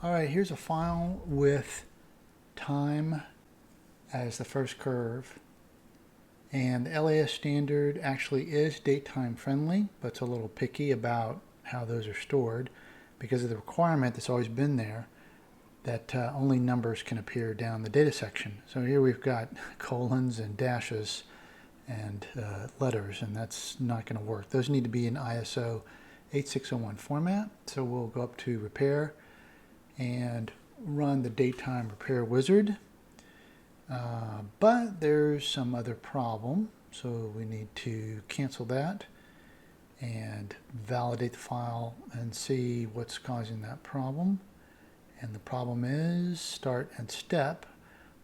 All right, here's a file with time as the first curve. And the LAS standard actually is date time friendly, but it's a little picky about how those are stored because of the requirement that's always been there that only numbers can appear down the data section. So here we've got colons and dashes and letters, and that's not going to work. Those need to be in ISO 8601 format. So we'll go up to Repair and run the datetime repair wizard. But there's some other problem, so we need to cancel that and validate the file and see what's causing that problem. And the problem is start and step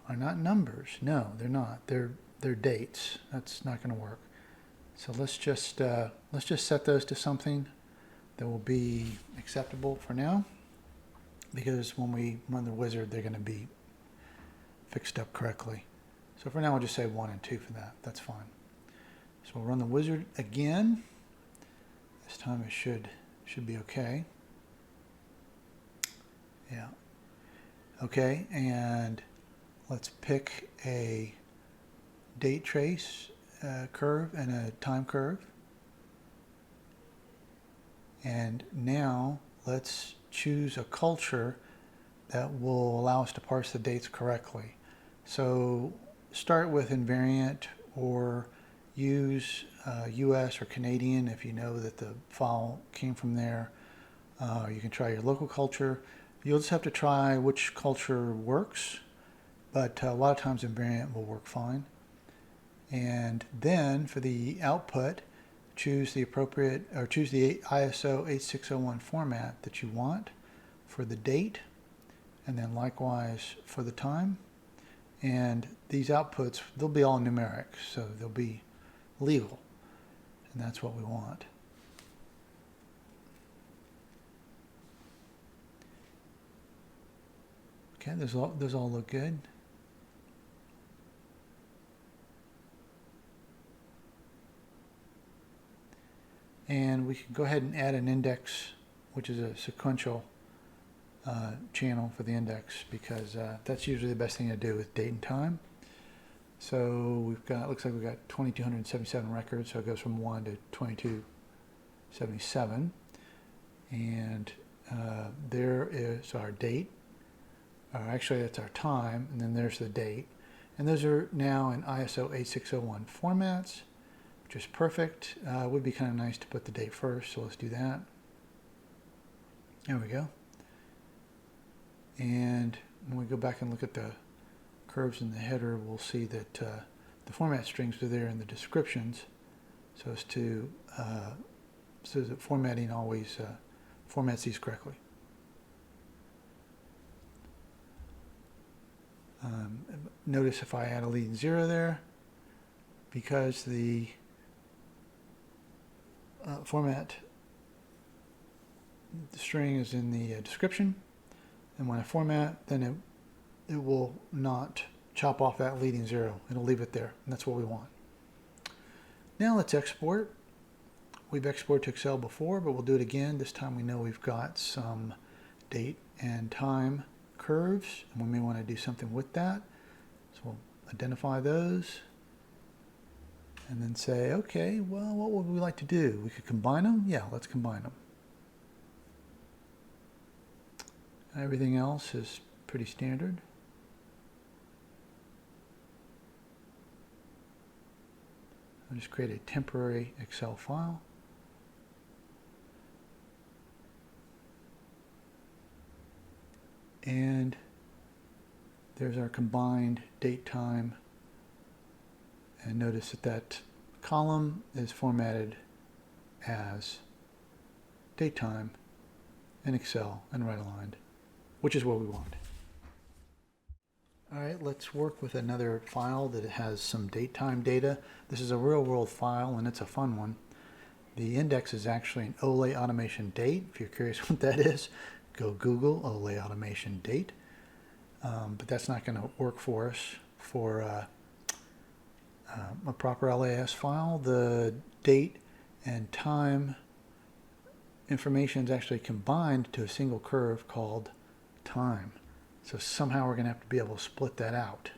are not numbers. No, they're not. They're dates. That's not going to work. So let's just set those to something that will be acceptable for now, because when we run the wizard, they're going to be fixed up correctly. So for now, we'll just say 1 and 2 for that. That's fine. So we'll run the wizard again. This time it should be okay. Yeah. Okay, and let's pick a date trace curve and a time curve. And now let's choose a culture that will allow us to parse the dates correctly. So start with invariant or use US or Canadian if you know that the file came from there. You can try your local culture. You'll just have to try which culture works, but a lot of times invariant will work fine. And then for the output, choose the appropriate, or choose the ISO 8601 format that you want for the date, and then likewise for the time. And these outputs, they'll be all numeric, so they'll be legal, and that's what we want. Okay, those all look good. And we can go ahead and add an index, which is a sequential channel for the index, because that's usually the best thing to do with date and time. So we've got, looks like we've got 2277 records, so it goes from 1 to 2277. And there is our date. Actually, that's our time, and then there's the date. And those are now in ISO 8601 formats, which is perfect. It would be kind of nice to put the date first, so let's do that. There we go. And when we go back and look at the curves in the header, we'll see that the format strings are there in the descriptions, so as to so that formatting always formats these correctly. Notice if I add a leading 0 there, because the format the string is in the description, and when I format, then it will not chop off that leading 0. It'll leave it there, and that's what we want. Now let's export. We've exported to Excel before, but we'll do it again. This time we know we've got some date and time curves, and we may want to do something with that. So we'll identify those and then say, okay, well, what would we like to do? We could combine them? Yeah, let's combine them. Everything else is pretty standard. I'll just create a temporary Excel file. And there's our combined date time. And notice that that column is formatted as date time in Excel and right aligned, which is what we want. All right, let's work with another file that has some date time data. This is a real world file, and it's a fun one. The index is actually an Olay automation date. If you're curious what that is, go Google Olay automation date. But that's not going to work for us for a proper LAS file. The date and time information is actually combined to a single curve called time. So somehow we're going to have to be able to split that out.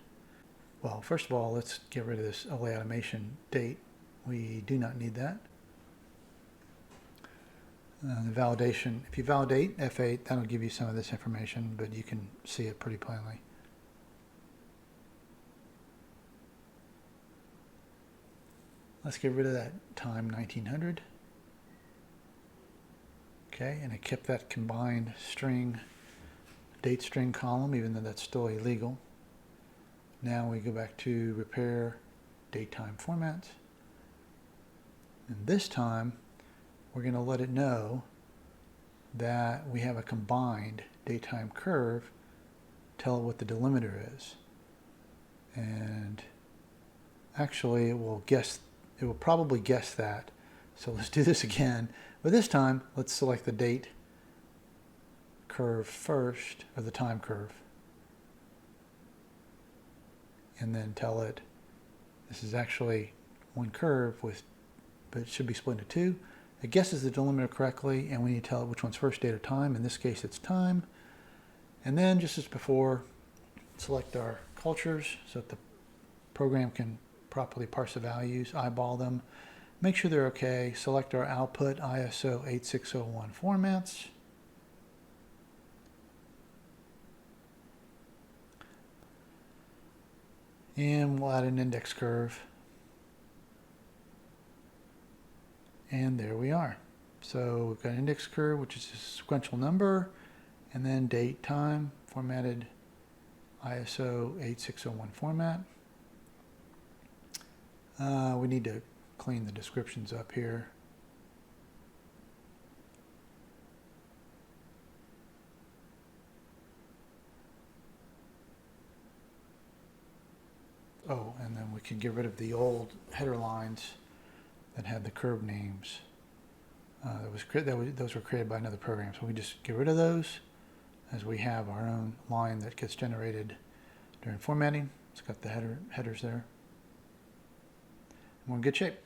Well, first of all, let's get rid of this LA automation date. We do not need that. The validation, if you validate F8, that'll give you some of this information, but you can see it pretty plainly. Let's get rid of that time 1900. Okay, and it kept that combined string, date string column, even though that's still illegal. Now we go back to repair date time formats. And this time, we're going to let it know that we have a combined datetime curve, tell it what the delimiter is. And actually it will probably guess that. So let's do this again. But this time, let's select the date curve first, or the time curve. And then tell it this is actually one curve, but it should be split into two. It guesses the delimiter correctly, and we need to tell it which one's first date or time. In this case, it's time. And then, just as before, select our cultures so that the program can properly parse the values, eyeball them, make sure they're okay, select our output ISO 8601 formats. And we'll add an index curve. And there we are. So we've got an index curve, which is a sequential number, and then date, time, formatted ISO 8601 format. We need to clean the descriptions up here. Oh, and then we can get rid of the old header lines that had the curve names. Those were created by another program. So we just get rid of those, as we have our own line that gets generated during formatting. It's got the headers there. And we're in good shape.